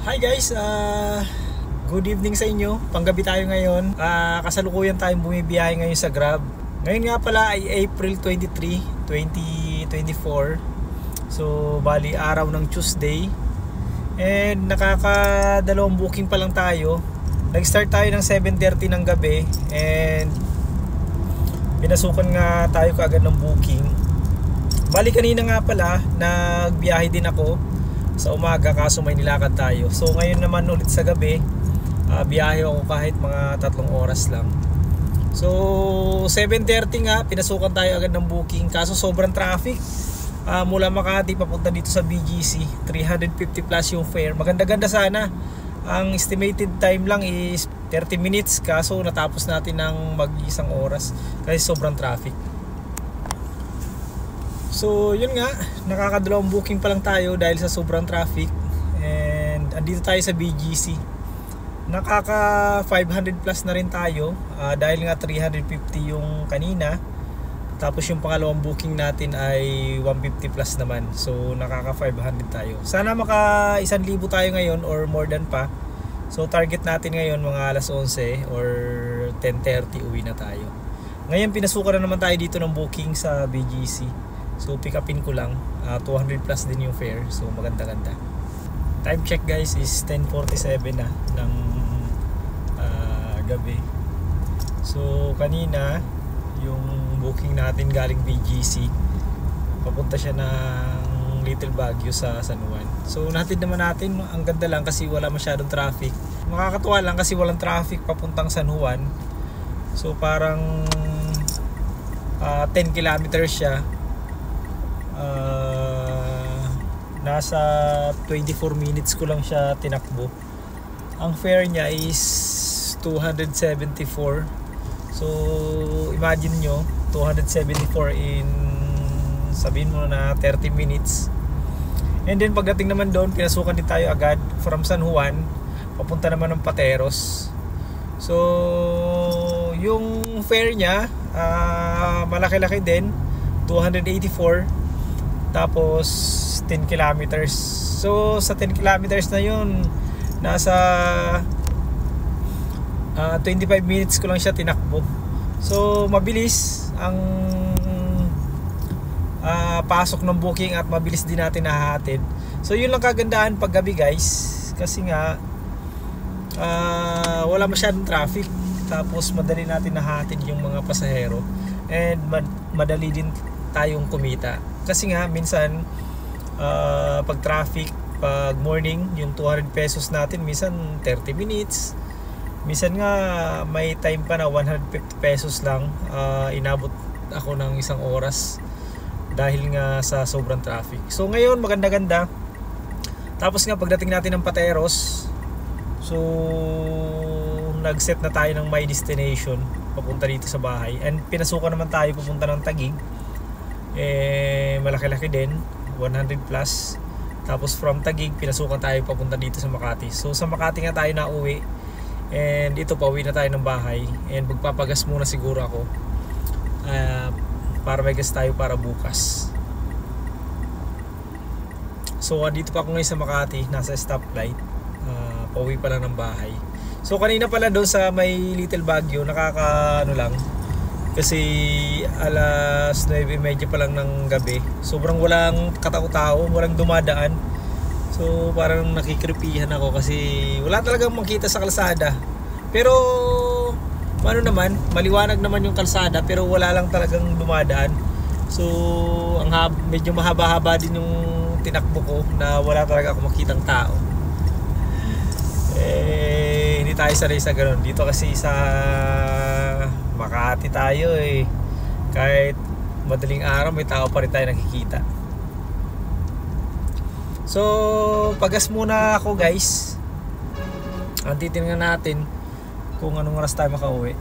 Hi guys, good evening sa inyo. Panggabi tayo ngayon. Kasalukuyan tayong bumibiyahe ngayon sa Grab. Ngayon nga pala ay April 23, 2024. So bali araw ng Tuesday. And nakakadalawang booking pa lang tayo. Nag-start tayo ng 7:30 ng gabi and pinasukan nga tayo kaagad ng booking. Bali kanina nga pala nagbiyahe din ako sa umaga kaso may nilakad tayo. So ngayon naman ulit sa gabi, biyahe ako kahit mga 3 oras lang. So 7:30 nga pinasukan tayo agad ng booking kaso sobrang traffic. Mula Makati papunta dito sa BGC, 350 plus yung fare. Maganda-ganda sana. Ang estimated time lang is 30 minutes kaso natapos natin ng mag-1 oras kasi sobrang traffic. So yun nga, nakakadalawang booking pa lang tayo dahil sa sobrang traffic. And andito tayo sa BGC. Nakaka 500 plus na rin tayo dahil nga 350 yung kanina. Tapos yung pangalawang booking natin ay 150 plus naman. So nakaka 500 tayo. Sana maka 1,000 tayo ngayon or more than pa. So target natin ngayon mga alas 11 or 10:30 uwi na tayo. Ngayon pinasukan na naman tayo dito ng booking sa BGC. So pick upin ko lang, 200 plus din yung fare. So maganda-ganda. Time check guys is 10:47 na ng gabi. So kanina yung booking natin galing BGC, papunta siya ng Little Baguio sa San Juan. So natid naman natin, ang ganda lang kasi wala masyadong traffic. Makakatuwa lang kasi walang traffic papuntang San Juan. So parang 10 kilometers siya. Nasa 24 minutes ko lang siya tinakbo. Ang fare niya is 274. So imagine nyo 274 in sabihin mo na 30 minutes. And then pagdating naman doon pinasukan din tayo agad from San Juan papunta naman ng Pateros. So yung fare niya malaki-laki din, 284. Tapos 10 kilometers. So sa 10 kilometers na yun nasa 25 minutes ko lang siya tinakbo. So mabilis ang pasok ng booking at mabilis din natin nahahatid. So yun lang kagandahan pag gabi guys. Kasi nga wala masyadong traffic. Tapos madali natin nahahatid yung mga pasahero. And madali din tayong kumita. Kasi nga minsan pag traffic, pag morning yung 200 pesos natin minsan 30 minutes. Minsan nga may time pa na 150 pesos lang. Inabot ako ng 1 oras dahil nga sa sobrang traffic. So ngayon maganda-ganda. Tapos nga pagdating natin ng Pateros, so nag-set na tayo ng my destination papunta dito sa bahay. And pinasukan naman tayo papunta ng Taguig. Malaki-laki din, 100 plus. Tapos from Taguig pinasukan tayo papunta dito sa Makati. So sa Makati nga tayo nauwi. And dito pauwi na tayo ng bahay. And magpapagas muna siguro ako para may gas tayo para bukas. So dito pa ako ngayon sa Makati, nasa stoplight. Pauwi pa lang ng bahay. So kanina pala doon sa may Little Baguio, nakakaano lang. Kasi alas 9:30 pa lang ng gabi. Sobrang walang katao-tao, walang dumadaan. So parang nakikripihan ako kasi wala talagang makita sa kalsada. Pero ano naman, maliwanag naman yung kalsada pero wala lang talagang dumadaan. So medyo mahaba-haba din yung tinakbo ko na wala talaga ako makitang tao. Hindi tayo sanay sa ganun. Dito kasi sa Makati tayo kahit madaling araw may tao pa rin tayo nakikita. So pagas muna ako guys. Titingnan natin kung anong oras tayo makauwi.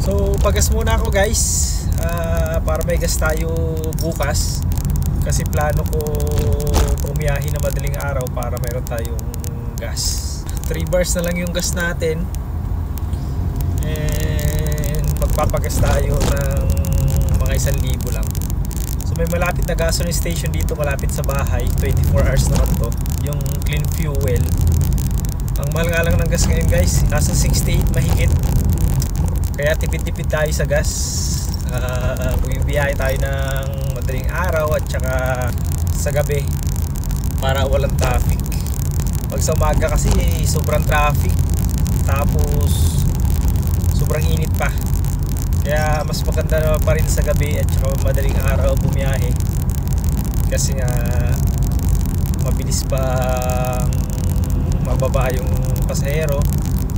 So pagas muna ako guys para may gas tayo bukas. Kasi plano ko pumiyahin na madaling araw para mayroon tayong gas. 3 bars na lang yung gas natin. And magpapagas tayo ng mga 1,000 lang. So may malapit na gasoline station dito malapit sa bahay. 24 hours naman to. Yung clean fuel. Ang mahal nga lang ng gas ngayon guys, nasa 68 mahigit. Kaya tipid-tipid tayo sa gas. Bumibiyahe tayo ng madaling araw at saka sa gabi para walang traffic. Pag sa umaga kasi sobrang traffic, tapos sobrang init pa. Kaya mas maganda pa rin sa gabi at saka madaling araw bumiyahe. Kasi nga mabilis pa mababa yung pasahero,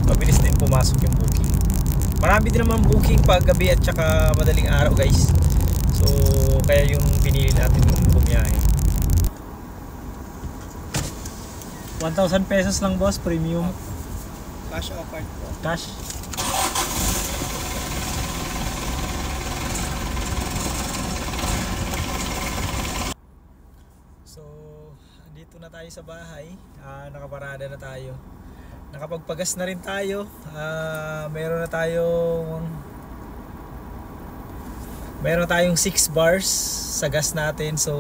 mabilis din pumasok yung booking. Marami din naman booking pag gabi at saka madaling araw guys. So kaya yung pinili natin yung bumiyahe. 1,000 pesos lang boss, premium. Cash o card po? Cash. So dito na tayo sa bahay. Nakaparada na tayo. Nakapagpagas na rin tayo. Meron na tayong 6 bars sa gas natin. So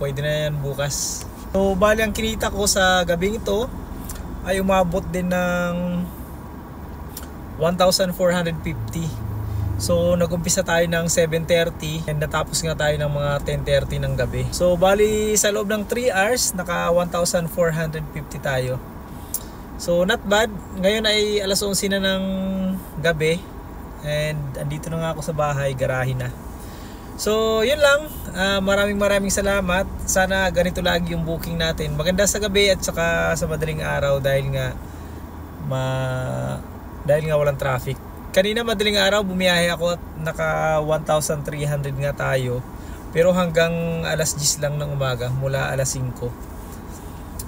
pwede na yan bukas. So bali ang kinita ko sa gabing ito ay umabot din ng 1,450. So nagumpisa tayo ng 7:30 and natapos nga tayo ng mga 10:30 ng gabi. So bali sa loob ng 3 hours naka 1,450 tayo. So not bad. Ngayon ay alas 11 na ng gabi and andito na nga ako sa bahay, garahe na. So yun lang, maraming salamat. Sana ganito lagi yung booking natin. Maganda sa gabi at saka sa madaling araw dahil nga walang traffic. Kanina madaling araw bumiyahe ako at naka 1,300 nga tayo. Pero hanggang alas 10 lang ng umaga, mula alas 5.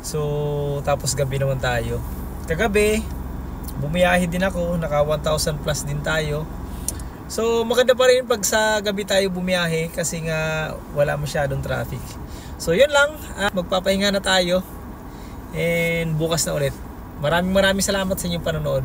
So tapos gabi naman tayo. Kagabi bumiyahe din ako, naka 1,000 plus din tayo. So maganda pa rin pag sa gabi tayo bumiyahe kasi nga wala masyadong traffic. So yun lang, magpapahinga na tayo and bukas na ulit. Maraming salamat sa inyong panonood.